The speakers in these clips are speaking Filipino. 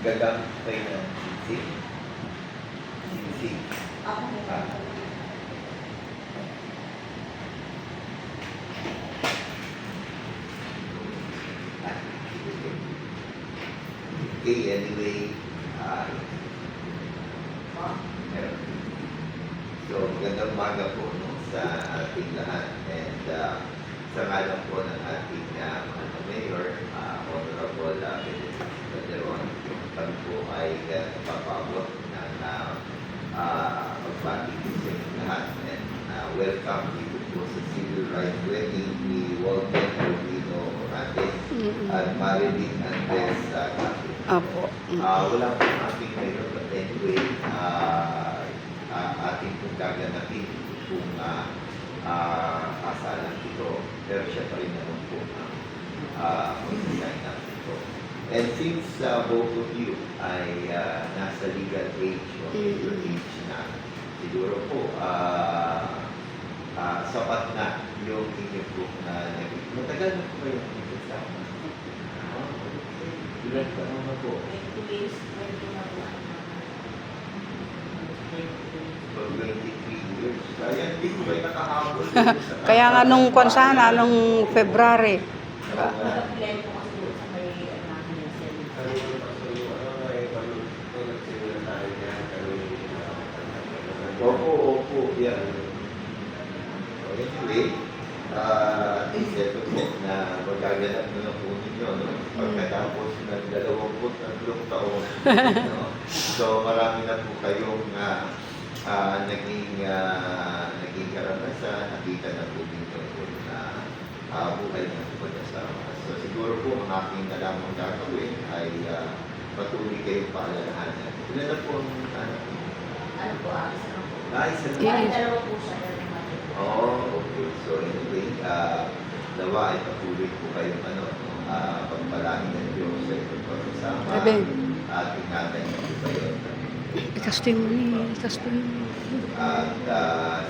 gagamit kayo ng sinsing. Sinsing. Ako Ah. Okay, anyway, meron. So, magandang umaga po no, sa ating lahat. And sa ngalan po ng ating Mayor, Honorable Benedict Calderon, kami po ay napapabot ng pagbati po sa inyong lahat. And welcome dito po sa Civil Rights Wedding ni Walter Rubino Orate at Marilyn Andres Capit. Apo. Wala po ating Mayor, but anyway, ating pong gaganapin kung asalang ito. Pero siya pa rin naman po mag-design natin ito. And since both of you ay nasa legal age o legal age na, siguro po sapat na yung inyong po na naging. Matagal na po kayo nagsasama? Ilan pa naman po? 20 years, 20 na po. 23 years. Kaya hindi ko kayo nakahabol. Kaya nga nung konsana, nung February. Nag-apply po kasi doon sa may Opo, yan. So, anyway, ito po na magaganap na lang po ninyo, no? Pagkatapos ng 23 taon. No? So, marami na po kayong naging karanasan, nakita na po ninyo na buhay ng pag-asawa. So, siguro po ang aking nalamang gagawin ay patuloy kayong paalalahanan. Ilan na po ang anak niyo? ano po, isa lang po. Isa na. Yeah. Dalawa po siya. Okay. So anyway, nawa ay patuloy po kayong pagpalangin ng Diyos sa inyong pagsasama. Sabi. At ingatan niyo po kayo. Testimony. At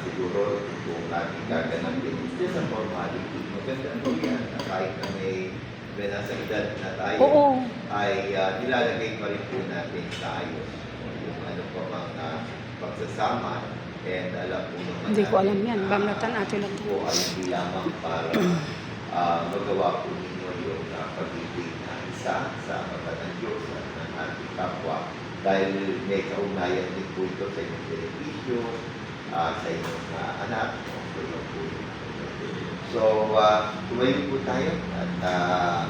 siguro kung ating gaganapin, it's just a formality. Maganda po yan na kahit na may nasa edad na tayo, Oo. ay nilalagay pa rin po natin sa ayos. Yung po mga pagsasama. And alam po naman Hindi ko alam yan. Bamlatan ato lang po ay hindi lamang para magawa po ninyo yung pag-ibig na isa sa mata ng Diyos at ng ating kapwa. Dahil may kaugnayan din po ito sa inyong benepisyo, sa inyong anak, o yung po. So, tumayo po tayo at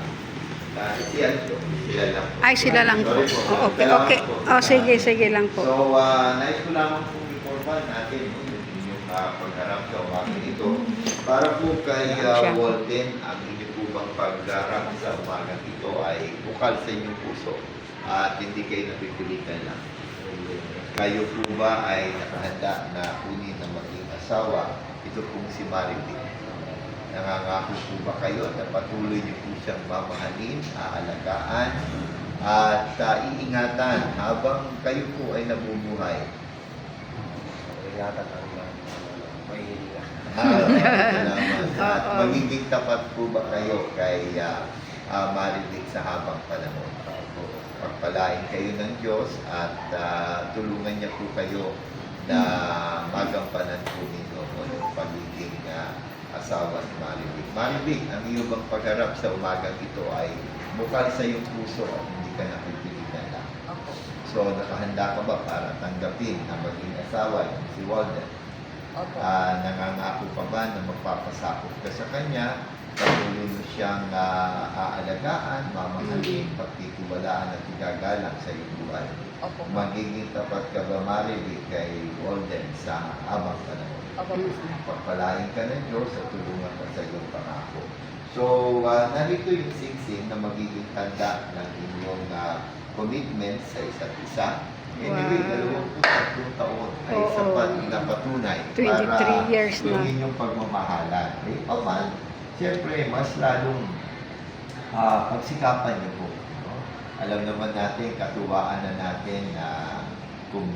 sila lang po. Ay, sila lang po. Sorry po. Oh, okay. Oh, sige lang po. So, nais ko lamang po informal natin yung inyong pagharap sa umaga ito. Para po kay Walden, ang inyong po bang pagharap sa umaga ito ay bukal sa inyong puso at hindi kayo napipilitan lang. Kayo po ba ay nakahanda na kunin na maging asawa? Ito pong si Marilyn. Nangangako po ba kayo na patuloy niyo po siyang mamahalin, aalagaan, at iingatan habang kayo po ay nabubuhay? At magiging tapat po ba kayo kay Marilyn sa habang panahon? Pagpalain kayo ng Diyos at tulungan niya po kayo na magampanan po ninyo yung pagiging asawa ni Marilyn. Marilyn, ang iyong bang pagharap sa umagang ito ay bukal sa iyong puso at hindi ka napipilitan lang. So, nakahanda ka ba para tanggapin na maging asawa yung si Walden? Nangangako pa ba na magpapasakop ka sa kanya, patuloy mo siyang aalagaan, mamahalin, pagtitiwalaan at igagalang sa iyong buhay? Magiging tapat ka ba, Marilyn, kay Walden sa habang panahon? Pagpalain ka ng Diyos at tulungan ka sa iyong pangako. So, narito yung singsing na magiging tanda ng inyong commitment sa isa't isa. Anyway, 23 taon ay sapat na patunay 23 years yung na. inyong pagmamahalan. Siyempre, mas lalong pagsikapan niyo po. No? Alam naman natin, katuwaan na natin na kung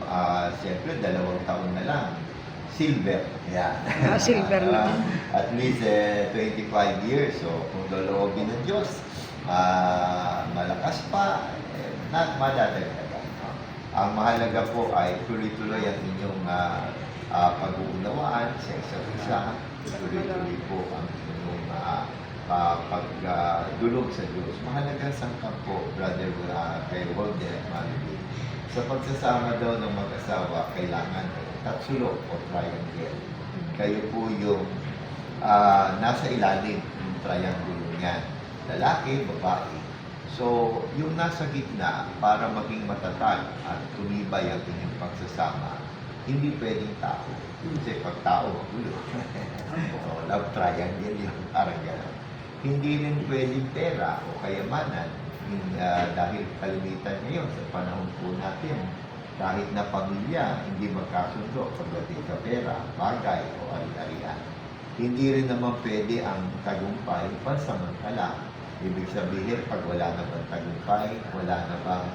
siyempre 2 taon na lang. Silver. Yan. Silver na. At least 25 years. So, kung loloobin ng Diyos, malakas pa, madadagdagan. No? Ang mahalaga po ay tuloy-tuloy ang inyong pag-uunawaan sa isa't isa. Tuloy-tuloy po ang inyong pagdulog sa Diyos. Mahalaga sangkap po, Brother kay Walter at Marilu. Sa pagsasama daw ng mag-asawa, kailangan tatsulo o triangle. Kayo po yung nasa ilalim ng triangle niyan. Lalaki, babae. So, yung nasa gitna, para maging matatag at tumibay ang inyong pagsasama, hindi pwedeng tao. Kasi pag tao, magulo. So, love triangle yun, parang gano'n. Hindi rin pwedeng pera o kayamanan dahil kalimitan ngayon sa panahon po natin, kahit na pamilya, hindi magkasundo pagdating sa pera, bagay o ari-arian. Hindi rin naman pwede ang tagumpay pansamantala. Ibig sabihin, pag wala naman tagumpay, wala namang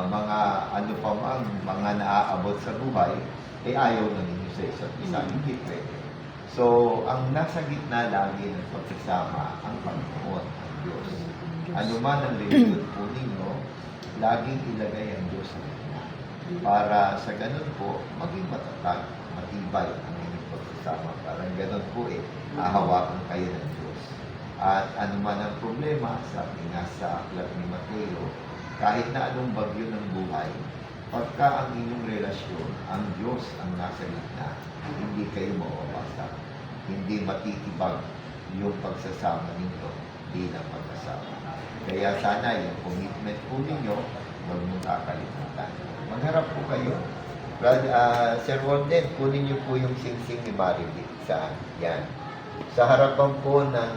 mga ano pa mang mga naaabot sa buhay, ayaw na ninyo sa isa't isa. Hindi pwede. So, ang nasa gitna lagi ng pagsasama, ang Panginoon, ang Diyos. Ano man ang religion po ninyo, laging ilagay ang Diyos sa gitna. Para sa ganun po, maging matatag, matibay ang inyong pagsasama. Parang ganun po hahawakan kayo ng Diyos. At ano man ang problema, sabi nga sa aklat ni Mateo, kahit na anong bagyo ng buhay, pagka ang inyong relasyon, ang Diyos ang nasa gitna, hindi kayo mawawasa. Hindi matitibag yung pagsasama ninyo bilang mag-asawa. Kaya sana yung commitment po ninyo, huwag mong kakalimutan. Magharap po kayo. Sir Walden, kunin niyo po yung singsing ni Marilu. Saan? Yan. Sa harapan po ng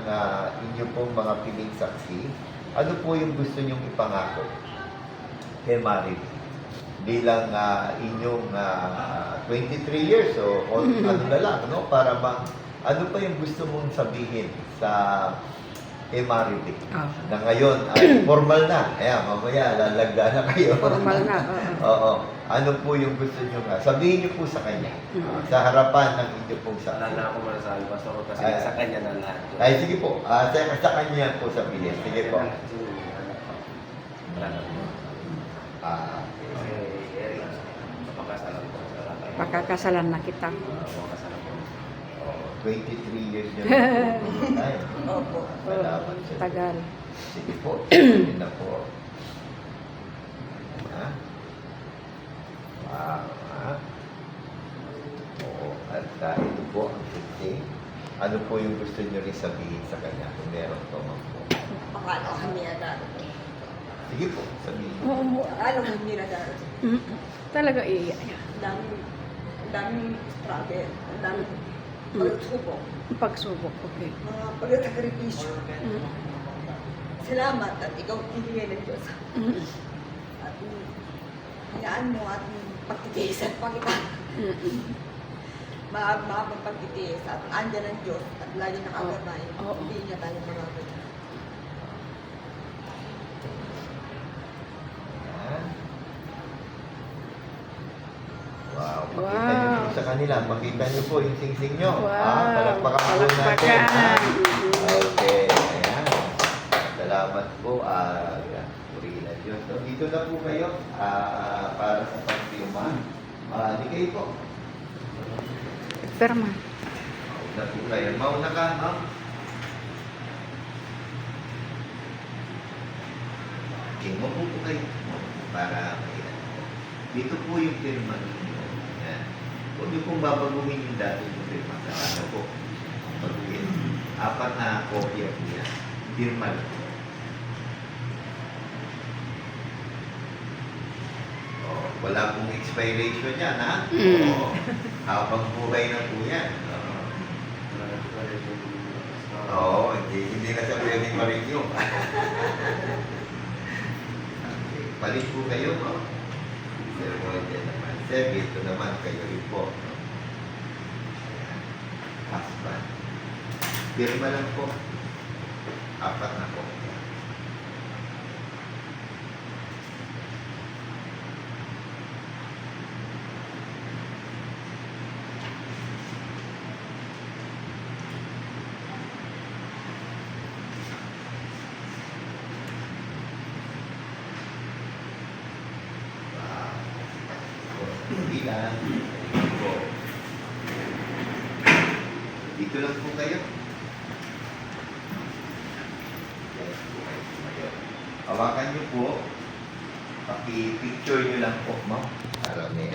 inyo pong mga piling saksi, ano po yung gusto niyong ipangako kay Marilu? Bilang inyong 23 years o ano na lang, no? Para ano pa yung gusto mong sabihin sa kay Marilu? Na ngayon ay formal na. Ayan, mamaya lalagda na kayo. Formal na, Oo. Ano po yung gusto nyo sabihin niyo po sa kanya. Sa harapan ng inyo pong saksi. Wala na ako masasabi, Pastor, kasi sa kanya na lahat. Ay, sige po. Sa kanya po sabihin. Sige po. Wala na po. Kasi, Eric, mapakasalan ko sa lahat. Pakakasalan na kita. Mapakasalan ko. 23 years nyo. Ay, Opo. salamat sa Tagal. sige po. Yun na po. Ha? Wow, ha? Oo. At ito po ang fifty. Ano po yung gusto nyo rin sabihin sa kanya? Kung meron po man po. Paano kami nadarating? Sige po, sabihin. Ano kami nadarating? Talaga iiyak. Ang daming struggle, ang daming pagsubok, Pagsubok, okay. mga pagkakripisyo. Salamat at ikaw pinigay ng Diyos. At hayaan mo at pagtitiis at pagkita. Mahabang pagtitiis at andyan ang Diyos at lagi nakagabay. Oo. Hindi niya tayo magagawin. Yan. Wow. Makita niyo po sa kanila. Makita niyo po yung singsing nyo. Wow. Palakpakan po natin. Palakpakan. Okay. Ayan. Salamat po. Purihin na Diyos. So, dito na po kayo para sa pagpirma. Di kayo po. Perma. Mauna po kayo. Mauna ka, ma'am. Okay, mauna po kayo. Para makita. Dito po yung pirma ninyo. Yan. Huwag niyo pong babaguhin yung dati yung pirma. Ano po? Baguhin. 4 na kopya po yan. Pirma lang po. Oh, wala pong expiration yan, ha? Oo. Habang buhay na po yan. Oo, hindi na siya pwedeng ma-renew. Okay. Palit po kayo, no? Sir Walden naman. Sir, ito naman kayo rin po. Husband. Pirma lang po. 4 na po. Hindi lang. Po. Dito lang po kayo. Yes po kayo tumayo. Hawakan niyo po. Paki-picture niyo lang po, ma'am. Para may